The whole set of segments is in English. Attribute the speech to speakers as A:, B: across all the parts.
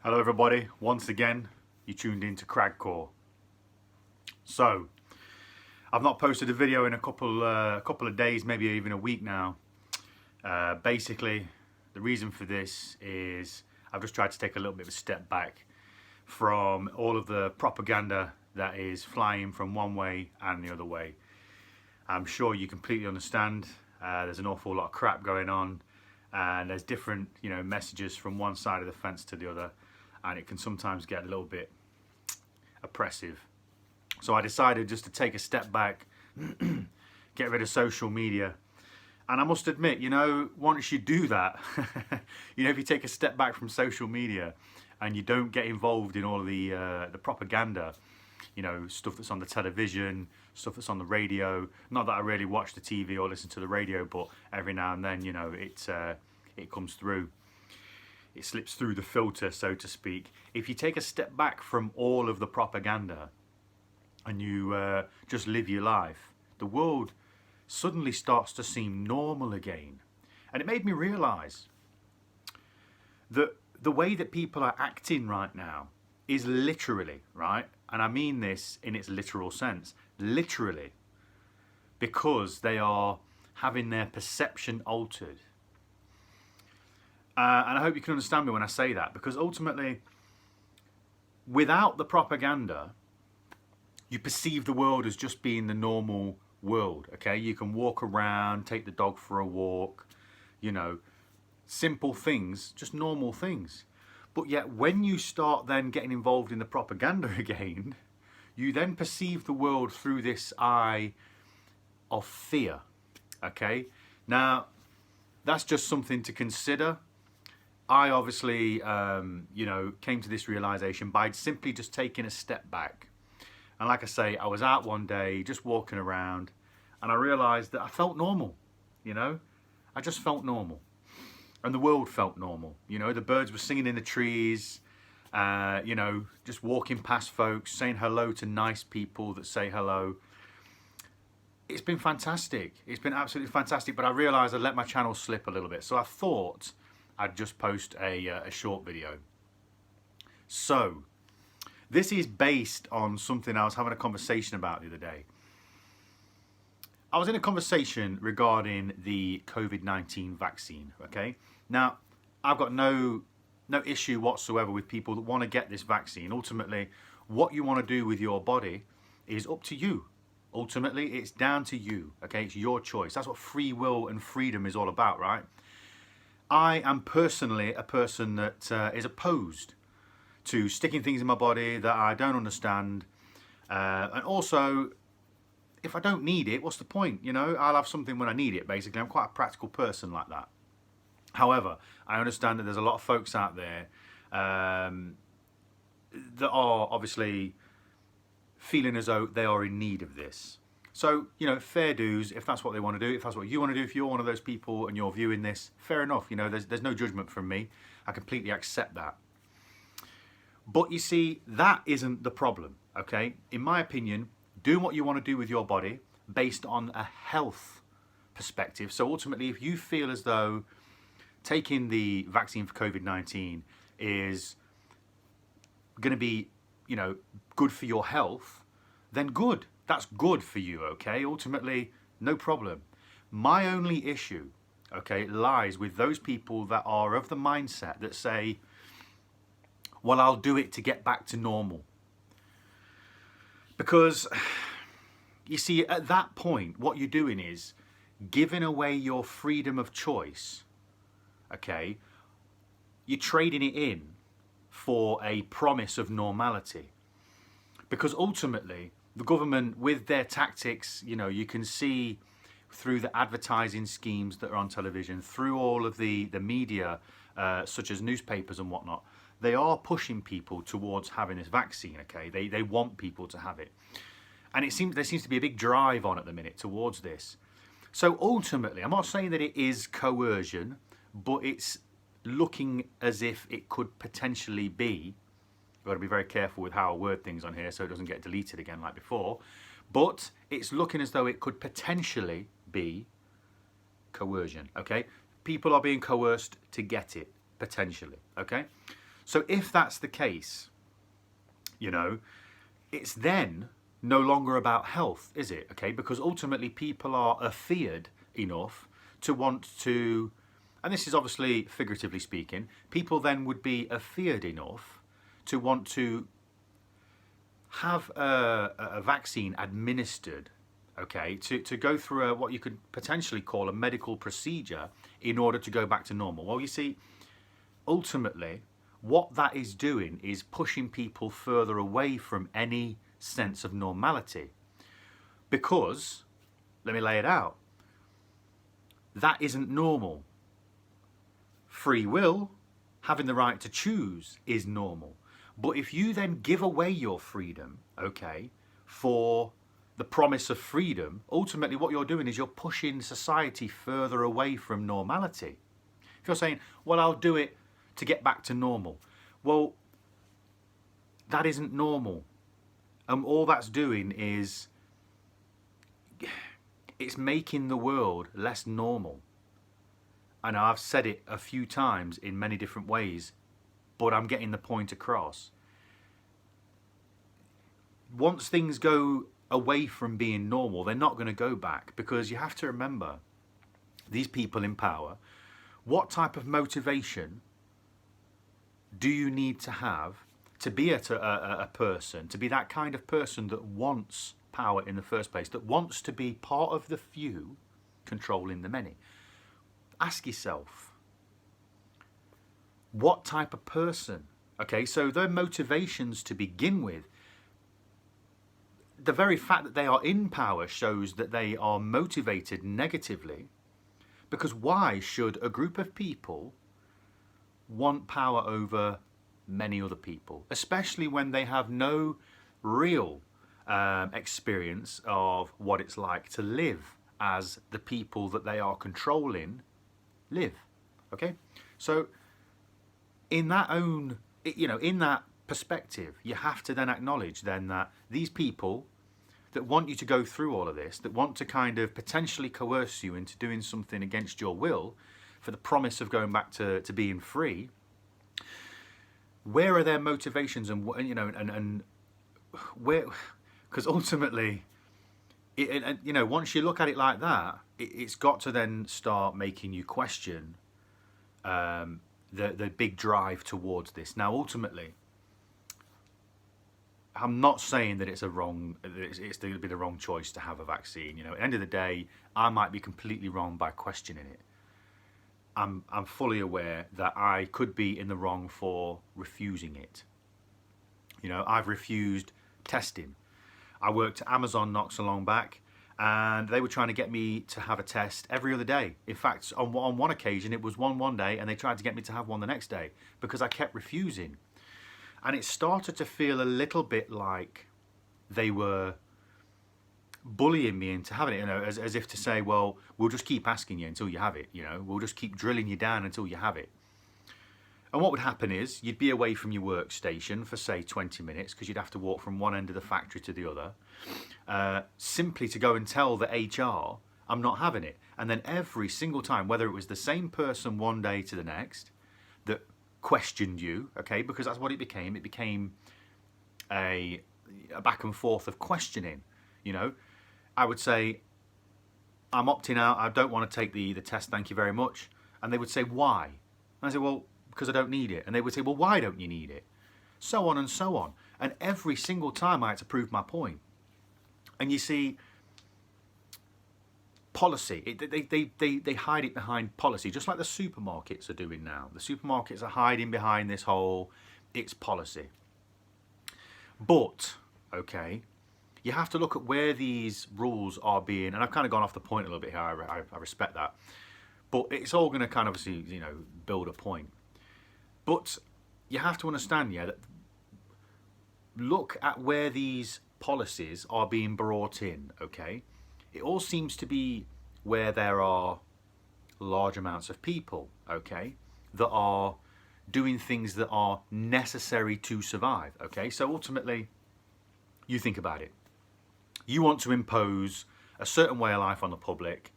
A: Hello everybody, once again you tuned into Cragcore. So I've not posted a video in a couple of days, maybe even a week now. Basically the reason for this is I've just tried to take a little bit of a step back from all of the propaganda that is flying from one way and the other way. I'm sure you completely understand, there's an awful lot of crap going on and there's different messages from one side of the fence to the other, and it can sometimes get a little bit oppressive. So I decided just to take a step back, get rid of social media. And I must admit, once you do that, if you take a step back from social media and you don't get involved in all of the propaganda, stuff that's on the television, stuff that's on the radio. Not that I really watch the TV or listen to the radio, but every now and then, it comes through. It slips through the filter, so to speak. If you take a step back from all of the propaganda and you just live your life, the world suddenly starts to seem normal again. And it made me realise that the way that people are acting right now is literally, right? And I mean this in its literal sense, literally, because they are having their perception altered. And I hope you can understand me when I say that, because ultimately, without the propaganda, you perceive the world as just being the normal world, okay? You can walk around, take the dog for a walk, simple things, just normal things. But yet when you start then getting involved in the propaganda again, you then perceive the world through this eye of fear, okay? Now, that's just something to consider. I obviously, came to this realization by simply just taking a step back. And like I say, I was out one day just walking around and I realized that I felt normal, I just felt normal. And the world felt normal, the birds were singing in the trees, just walking past folks, saying hello to nice people that say hello. It's been fantastic. It's been absolutely fantastic, but I realized I let my channel slip a little bit. So I thought I'd just post a short video. So this is based on something I was having a conversation about the other day. I was in a conversation regarding the Covid-19 vaccine, okay? Now, I've got no issue whatsoever with people that want to get this vaccine. Ultimately, what you want to do with your body is up to you. Ultimately, it's down to you, okay? It's your choice. That's what free will and freedom is all about, right? I am personally a person that is opposed to sticking things in my body that I don't understand. And also, if I don't need it, what's the point? I'll have something when I need it, basically. I'm quite a practical person like that. However, I understand that there's a lot of folks out there that are obviously feeling as though they are in need of this. So, fair dues, if that's what they want to do, if that's what you want to do, if you're one of those people and you're viewing this, fair enough, there's no judgment from me. I completely accept that. But you see, that isn't the problem, okay? In my opinion, do what you want to do with your body based on a health perspective. So ultimately, if you feel as though taking the vaccine for COVID-19 is going to be, good for your health, then good. That's good for you, okay? Ultimately, no problem. My only issue, okay, lies with those people that are of the mindset that say, well, I'll do it to get back to normal. Because, you see, at that point, what you're doing is giving away your freedom of choice, okay? You're trading it in for a promise of normality. Because ultimately, the government, with their tactics, you can see through the advertising schemes that are on television, through all of the media, such as newspapers and whatnot, they are pushing people towards having this vaccine, okay? They want people to have it. And there seems to be a big drive on at the minute towards this. So ultimately, I'm not saying that it is coercion, but it's looking as if it could potentially be. I've got to be very careful with how I word things on here so it doesn't get deleted again like before. But it's looking as though it could potentially be coercion, okay? People are being coerced to get it, potentially, okay? So if that's the case, you know, it's then no longer about health, is it? Okay, because ultimately people are afeared enough to want to, and this is obviously figuratively speaking, people then would be afeared enough to want to have a vaccine administered, okay, to go through what you could potentially call a medical procedure in order to go back to normal. Well, you see, ultimately, what that is doing is pushing people further away from any sense of normality. Because, let me lay it out, that isn't normal. Free will, having the right to choose, is normal. But if you then give away your freedom, okay, for the promise of freedom, ultimately what you're doing is you're pushing society further away from normality. If you're saying, well, I'll do it to get back to normal. Well, that isn't normal. And all that's doing is, it's making the world less normal. And I've said it a few times in many different ways, but I'm getting the point across. Once things go away from being normal, they're not going to go back, because you have to remember, these people in power, what type of motivation do you need to have to be a person, to be that kind of person that wants power in the first place, that wants to be part of the few controlling the many? Ask yourself, what type of person? Okay, so their motivations to begin with, the very fact that they are in power shows that they are motivated negatively, because why should a group of people want power over many other people, especially when they have no real experience of what it's like to live as the people that they are controlling live? Okay, so in that in that perspective, you have to then acknowledge then that these people that want you to go through all of this, that want to kind of potentially coerce you into doing something against your will for the promise of going back to being free, where are their motivations? And where, because ultimately, once you look at it like that, it's got to then start making you question the big drive towards this. Now, ultimately, I'm not saying that it's going to be the wrong choice to have a vaccine. At the end of the day, I might be completely wrong by questioning it. I'm fully aware that I could be in the wrong for refusing it. I've refused testing. I worked at Amazon not so long back, and they were trying to get me to have a test every other day. In fact, on one occasion, it was one day, and they tried to get me to have one the next day because I kept refusing. And it started to feel a little bit like they were bullying me into having it, as if to say, well, we'll just keep asking you until you have it, we'll just keep drilling you down until you have it. And what would happen is you'd be away from your workstation for, say, 20 minutes, because you'd have to walk from one end of the factory to the other, simply to go and tell the HR, I'm not having it. And then every single time, whether it was the same person one day to the next that questioned you, okay, because that's what it became a back and forth of questioning. I would say, I'm opting out, I don't want to take the test, thank you very much. And they would say, why? And I said, well, because I don't need it. And they would say, well, why don't you need it? So on and so on. And every single time I had to prove my point. And you see, policy, they hide it behind policy, just like the supermarkets are doing now. The supermarkets are hiding behind this whole, it's policy. But, okay, you have to look at where these rules are being, and I've kind of gone off the point a little bit here, I respect that, but it's all going to kind of obviously, build a point. But you have to understand, that look at where these policies are being brought in, okay? It all seems to be where there are large amounts of people, okay, that are doing things that are necessary to survive, okay? So ultimately, you think about it. You want to impose a certain way of life on the public.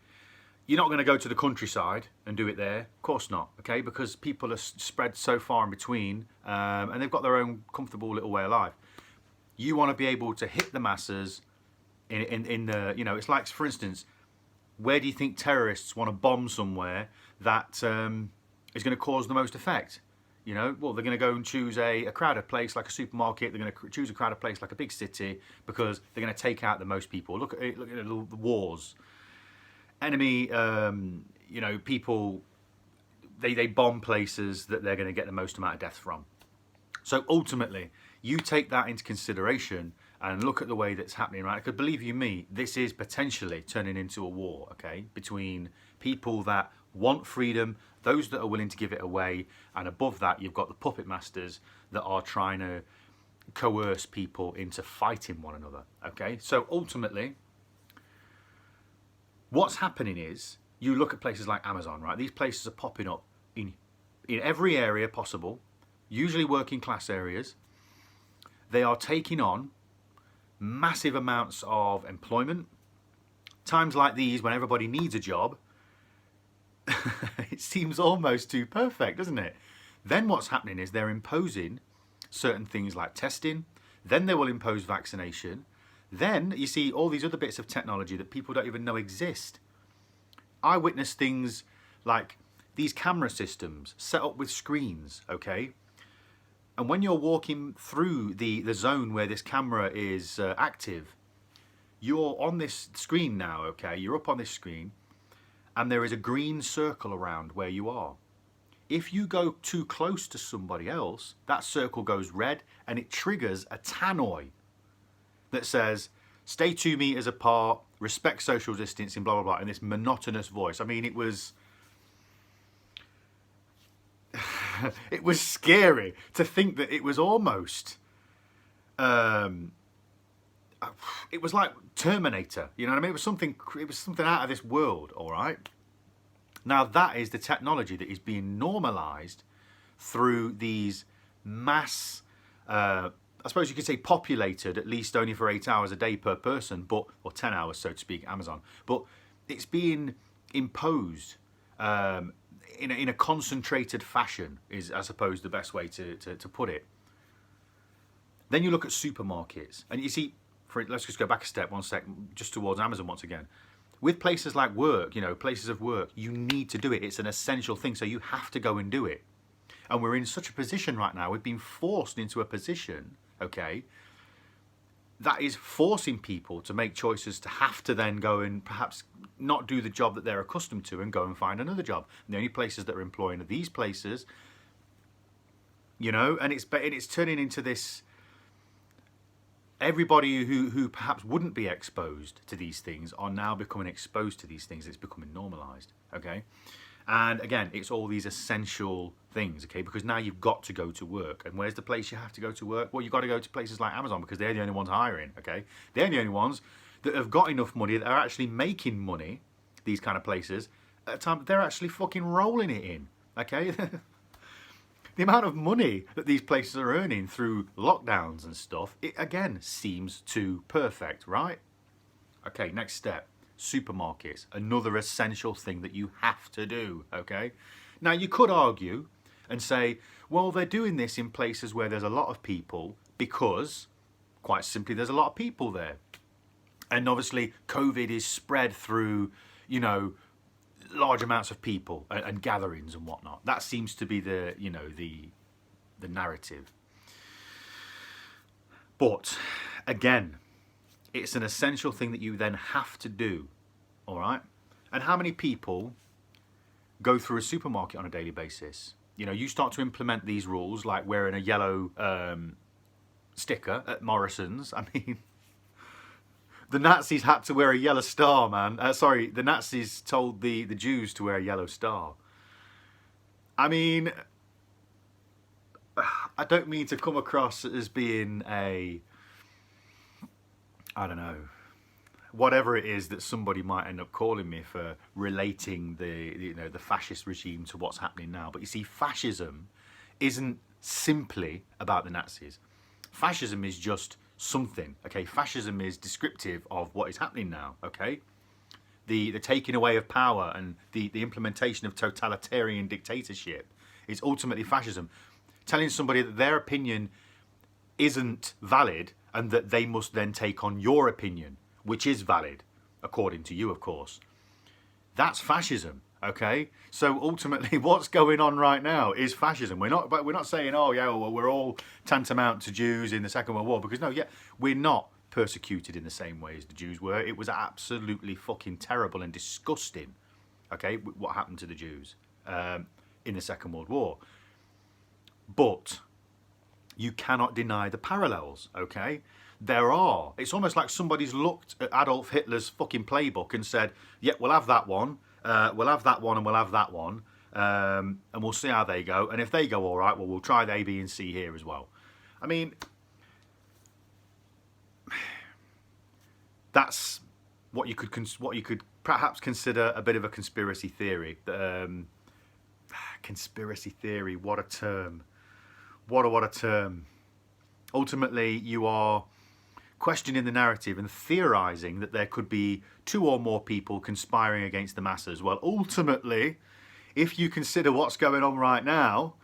A: You're not going to go to the countryside and do it there. Of course not, okay? Because people are spread so far in between, and they've got their own comfortable little way of life. You want to be able to hit the masses in the, you know, it's like, for instance, where do you think terrorists want to bomb somewhere that is going to cause the most effect? You know, well, they're going to go and choose a crowded place like a supermarket. They're going to choose a crowded place like a big city because they're going to take out the most people. Look at the wars. Enemy, you know, people, they bomb places that they're going to get the most amount of death from. So ultimately, you take that into consideration and look at the way that's happening, right? Because believe you me, this is potentially turning into a war, okay, between people that want freedom, those that are willing to give it away, and above that, you've got the puppet masters that are trying to coerce people into fighting one another, okay? So ultimately, what's happening is, you look at places like Amazon, right? These places are popping up in every area possible, usually working class areas. They are taking on massive amounts of employment. Times like these, when everybody needs a job, it seems almost too perfect, doesn't it? Then what's happening is they're imposing certain things like testing. Then they will impose vaccination. Then you see all these other bits of technology that people don't even know exist. I witnessed things like these camera systems set up with screens, okay? And when you're walking through the zone where this camera is active, you're on this screen now, okay? You're up on this screen, and there is a green circle around where you are. If you go too close to somebody else, that circle goes red, and it triggers a tannoy that says, stay 2 meters apart, respect social distancing, blah, blah, blah, in this monotonous voice. I mean, it was... it was scary to think that it was almost... it was like Terminator, you know what I mean? It was something out of this world, all right? Now, that is the technology that is being normalized through these mass... I suppose you could say populated, at least only for 8 hours a day per person, but or 10 hours, so to speak, Amazon. But it's being imposed in a concentrated fashion, is, I suppose, the best way to put it. Then you look at supermarkets, and you see, let's just go back a step, one sec, just towards Amazon once again. With places like work, you know, places of work, you need to do it. It's an essential thing, so you have to go and do it. And we're in such a position right now, we've been forced into a position, okay, that is forcing people to make choices to have to then go and perhaps not do the job that they're accustomed to and go and find another job. And the only places that are employing are these places, you know, and it's turning into this, everybody who perhaps wouldn't be exposed to these things are now becoming exposed to these things. It's becoming normalized, okay? And again, it's all these essential things, okay? Because now you've got to go to work. And where's the place you have to go to work? Well, you've got to go to places like Amazon because they're the only ones hiring, okay? They're the only ones that have got enough money, that are actually making money, these kind of places, at a time they're actually fucking rolling it in, okay? The amount of money that these places are earning through lockdowns and stuff, it again seems too perfect, right? Okay, next step. Supermarkets, another essential thing that you have to do, okay? Now, you could argue and say, well, they're doing this in places where there's a lot of people because, quite simply, there's a lot of people there. And obviously, COVID is spread through, you know, large amounts of people and gatherings and whatnot. That seems to be the, you know, the narrative. But, again, it's an essential thing that you then have to do, all right? And how many people go through a supermarket on a daily basis? You know, you start to implement these rules, like wearing a yellow sticker at Morrison's. I mean, the Nazis had to wear a yellow star, man. The Nazis told the Jews to wear a yellow star. I mean, I don't mean to come across as being a... I don't know, whatever it is that somebody might end up calling me for relating the fascist regime to what's happening now. But you see, fascism isn't simply about the Nazis. Fascism is just something, okay? Fascism is descriptive of what is happening now, okay? the taking away of power and the implementation of totalitarian dictatorship is ultimately fascism. Telling somebody that their opinion isn't valid and that they must then take on your opinion, which is valid, according to you, of course. That's fascism, okay? So ultimately, what's going on right now is fascism. We're not saying, oh yeah, well, we're all tantamount to Jews in the Second World War, because no, yeah, we're not persecuted in the same way as the Jews were. It was absolutely fucking terrible and disgusting, okay, what happened to the Jews in the Second World War. But you cannot deny the parallels, okay? There are. It's almost like somebody's looked at Adolf Hitler's fucking playbook and said, yeah, we'll have that one, we'll have that one, and we'll have that one, and we'll see how they go. And if they go all right, well, we'll try the A, B, and C here as well. I mean, that's what you could perhaps consider a bit of a conspiracy theory. Conspiracy theory, what a term. What a term. Ultimately, you are questioning the narrative and theorizing that there could be two or more people conspiring against the masses. Well, ultimately, if you consider what's going on right now,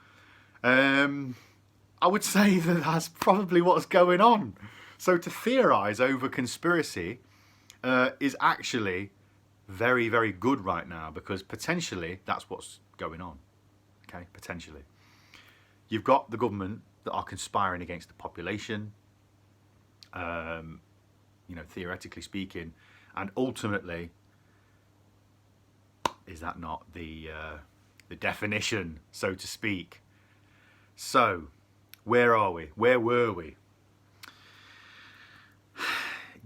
A: I would say that that's probably what's going on. So to theorize over conspiracy is actually very, very good right now, because potentially that's what's going on. Okay, potentially. You've got the government that are conspiring against the population, you know, theoretically speaking, and ultimately, is that not the definition, so to speak? So, where are we? Where were we?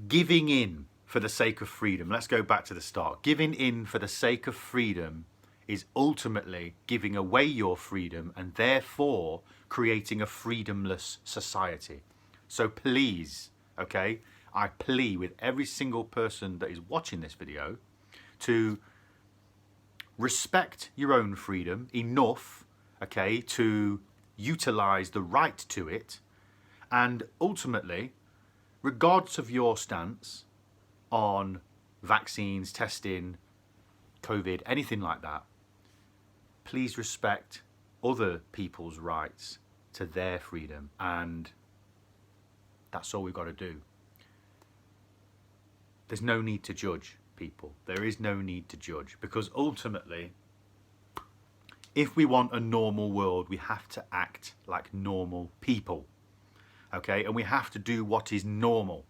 A: Giving in for the sake of freedom. Let's go back to the start. Giving in for the sake of freedom is ultimately giving away your freedom and therefore creating a freedomless society. So please, okay, I plea with every single person that is watching this video to respect your own freedom enough, okay, to utilize the right to it, and ultimately, regardless of your stance on vaccines, testing, COVID, anything like that, please respect other people's rights to their freedom, and that's all we've got to do. There's no need to judge people. There is no need to judge, because ultimately, if we want a normal world, we have to act like normal people, okay? And we have to do what is normal.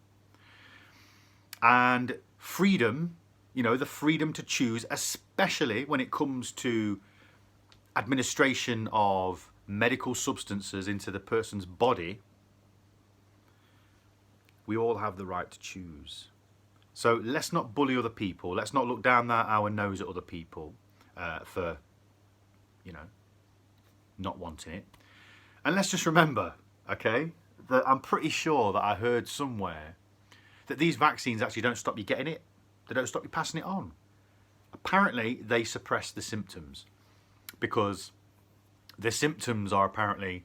A: And freedom, you know, the freedom to choose, especially when it comes to administration of medical substances into the person's body, we all have the right to choose. So let's not bully other people. Let's not look down our nose at other people for, you know, not wanting it. And let's just remember, okay, that I'm pretty sure that I heard somewhere that these vaccines actually don't stop you getting it. They don't stop you passing it on. Apparently, they suppress the symptoms, because the symptoms are apparently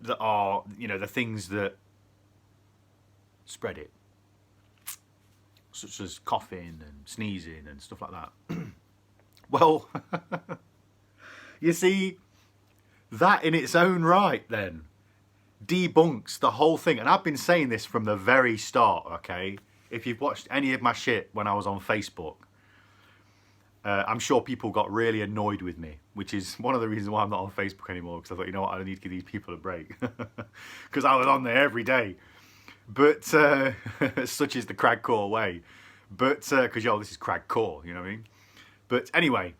A: that are, you know, the things that spread it, such as coughing and sneezing and stuff like that. Well, you see, that in its own right then debunks the whole thing. And I've been saying this from the very start, okay? If you've watched any of my shit when I was on Facebook, I'm sure people got really annoyed with me, which is one of the reasons why I'm not on Facebook anymore, because I thought, you know what, I need to give these people a break. Because I was on there every day. But such is the cragcore way. But because yo, this is cragcore, you know what I mean? But anyway,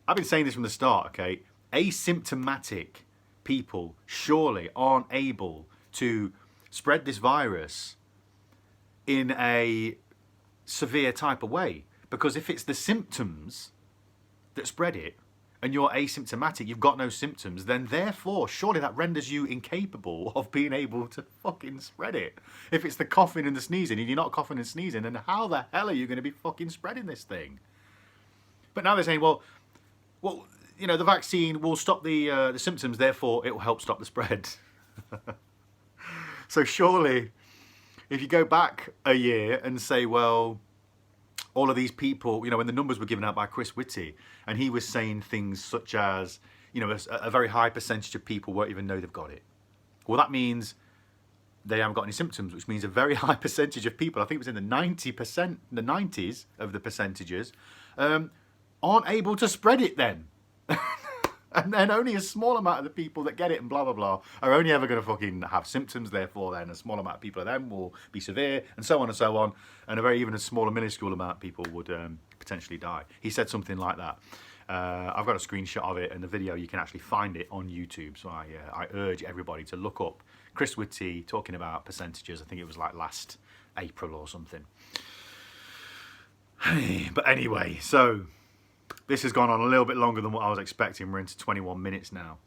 A: I've been saying this from the start, okay? Asymptomatic people surely aren't able to spread this virus in a severe type of way. Because if it's the symptoms that spread it, and you're asymptomatic, you've got no symptoms, then therefore, surely that renders you incapable of being able to fucking spread it. If it's the coughing and the sneezing, and you're not coughing and sneezing, then how the hell are you going to be fucking spreading this thing? But now they're saying, well, you know, the vaccine will stop the symptoms, therefore it will help stop the spread. So surely, if you go back a year and say, well, all of these people, you know, when the numbers were given out by Chris Whitty, and he was saying things such as, you know, a very high percentage of people won't even know they've got it. Well, that means they haven't got any symptoms, which means a very high percentage of people, I think it was in the 90%, the 90s of the percentages, aren't able to spread it then. And then only a small amount of the people that get it and blah, blah, blah are only ever going to fucking have symptoms. Therefore, then a small amount of people of them will be severe and so on and so on. And even a smaller, minuscule amount of people would potentially die. He said something like that. I've got a screenshot of it and the video. You can actually find it on YouTube. So I urge everybody to look up Chris Whitty talking about percentages. I think it was like last April or something. But anyway, so this has gone on a little bit longer than what I was expecting. We're into 21 minutes now.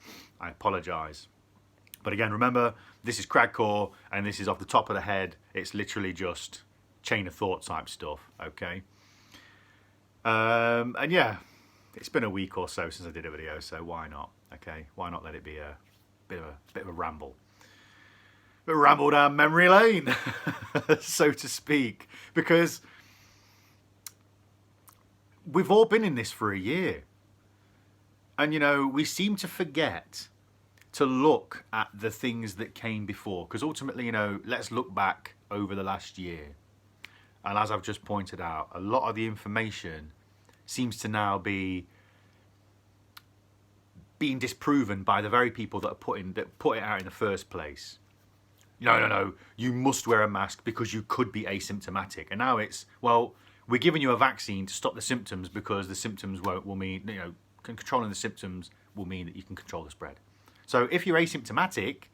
A: I apologise. But again, remember, this is Cragcore and this is off the top of the head. It's literally just chain of thought type stuff, okay? And yeah, it's been a week or so since I did a video, so why not, okay? Why not let it be a bit of a ramble? A ramble down memory lane, so to speak, because we've all been in this for a year. And, you know, we seem to forget to look at the things that came before. Because ultimately, you know, let's look back over the last year. And as I've just pointed out, a lot of the information seems to now be being disproven by the very people that put it out in the first place. No, you must wear a mask because you could be asymptomatic. And now it's, well, we're giving you a vaccine to stop the symptoms because the symptoms will mean, you know, controlling the symptoms will mean that you can control the spread. So if you're asymptomatic,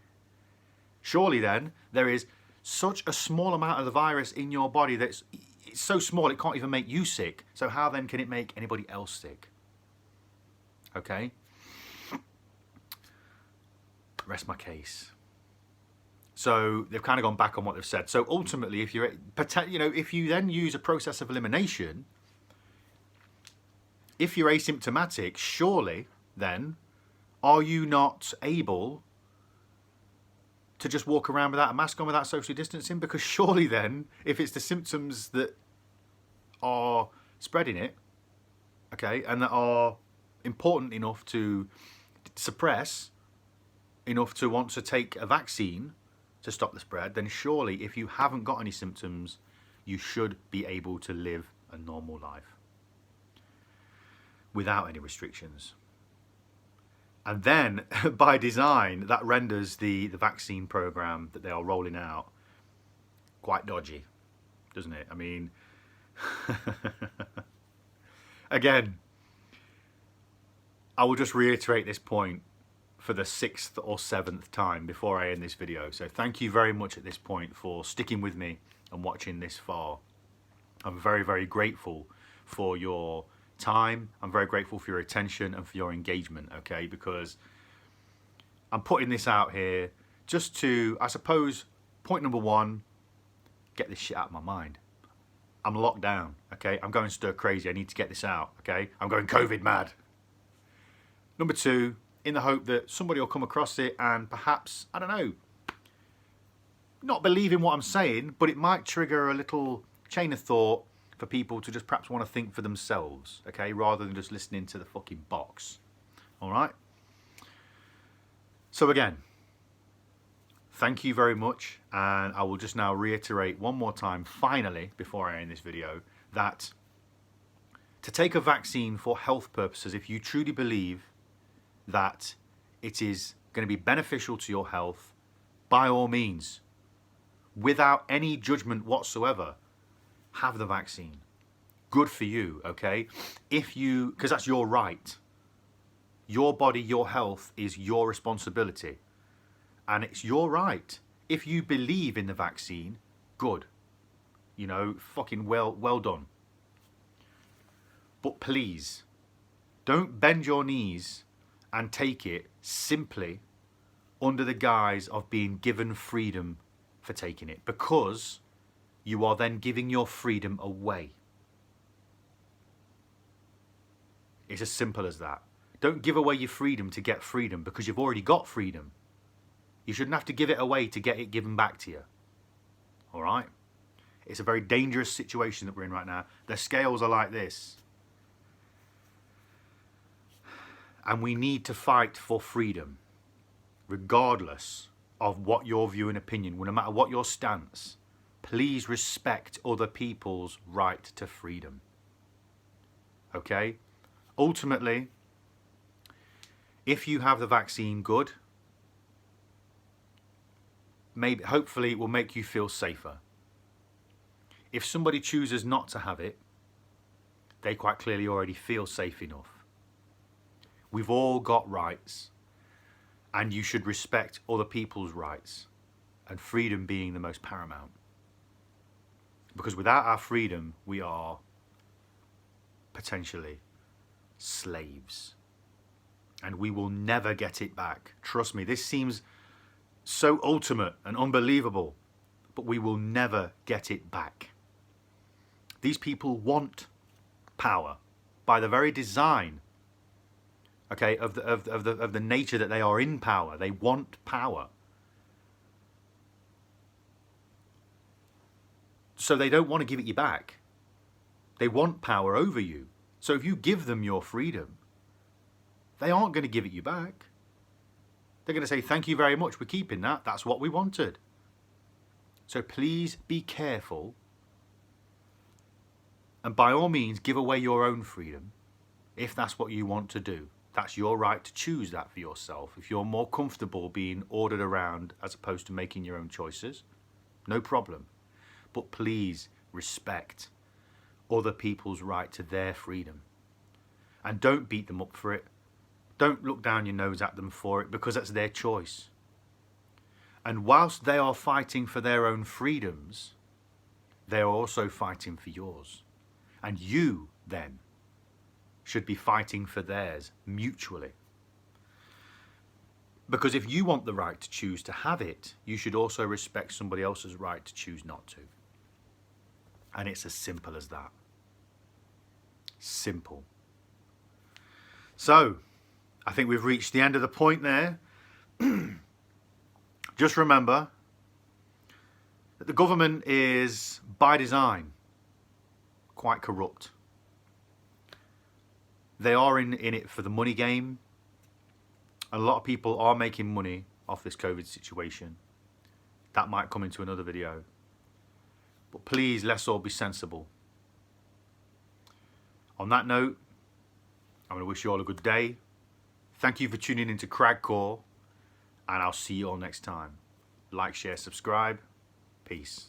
A: surely then there is such a small amount of the virus in your body that's it's so small it can't even make you sick. So how then can it make anybody else sick? Okay? Rest my case. So they've kind of gone back on what they've said. So ultimately, if you're, you know, if you then use a process of elimination, if you're asymptomatic, surely then are you not able to just walk around without a mask on, without social distancing? Because surely then, if it's the symptoms that are spreading it, okay, and that are important enough to suppress, enough to want to take a vaccine to stop the spread, then surely if you haven't got any symptoms, you should be able to live a normal life without any restrictions. And then by design, that renders the vaccine program that they are rolling out quite dodgy, doesn't it? I mean, again, I will just reiterate this point for the 6th or 7th time before I end this video. So thank you very much at this point for sticking with me and watching this far. I'm very, very grateful for your time. I'm very grateful for your attention and for your engagement, okay? Because I'm putting this out here just to, I suppose, point number one, get this shit out of my mind. I'm locked down, okay? I'm going stir crazy. I need to get this out, okay? I'm going COVID mad. Number two, in the hope that somebody will come across it and perhaps, I don't know, not believe in what I'm saying, but it might trigger a little chain of thought for people to just perhaps want to think for themselves, okay, rather than just listening to the fucking box. All right? So again, thank you very much, and I will just now reiterate one more time, finally, before I end this video, that to take a vaccine for health purposes, if you truly believe that it is going to be beneficial to your health, by all means, without any judgment whatsoever, have the vaccine. Good for you, okay? If you, because that's your right. Your body, your health is your responsibility. And it's your right. If you believe in the vaccine, good. You know, fucking well done. But please, don't bend your knees and take it simply under the guise of being given freedom for taking it, because you are then giving your freedom away. It's as simple as that. Don't give away your freedom to get freedom, because you've already got freedom. You shouldn't have to give it away to get it given back to you. All right? It's a very dangerous situation that we're in right now. The scales are like this. And we need to fight for freedom, regardless of what your view and opinion, no matter what your stance. Please respect other people's right to freedom. Okay? Ultimately, if you have the vaccine, good. Maybe, hopefully it will make you feel safer. If somebody chooses not to have it, they quite clearly already feel safe enough. We've all got rights, and you should respect other people's rights, and freedom being the most paramount. Because without our freedom, we are potentially slaves, and we will never get it back. Trust me, this seems so ultimate and unbelievable, but we will never get it back. These people want power by the very design, okay, of the nature that they are in power. They want power. So they don't want to give it you back. They want power over you. So if you give them your freedom, they aren't going to give it you back. They're going to say, thank you very much, we're keeping that. That's what we wanted. So please be careful. And by all means, give away your own freedom if that's what you want to do. That's your right to choose that for yourself. If you're more comfortable being ordered around as opposed to making your own choices, no problem. But please respect other people's right to their freedom. And don't beat them up for it. Don't look down your nose at them for it, because that's their choice. And whilst they are fighting for their own freedoms, they are also fighting for yours. And you, then, should be fighting for theirs mutually. Because if you want the right to choose to have it, you should also respect somebody else's right to choose not to. And it's as simple as that. Simple. So, I think we've reached the end of the point there. Just remember that the government is, by design, quite corrupt. They are in it for the money game. A lot of people are making money off this COVID situation. That might come into another video. But please, let's all be sensible. On that note, I'm going to wish you all a good day. Thank you for tuning into Cragcore, and I'll see you all next time. Like, share, subscribe. Peace.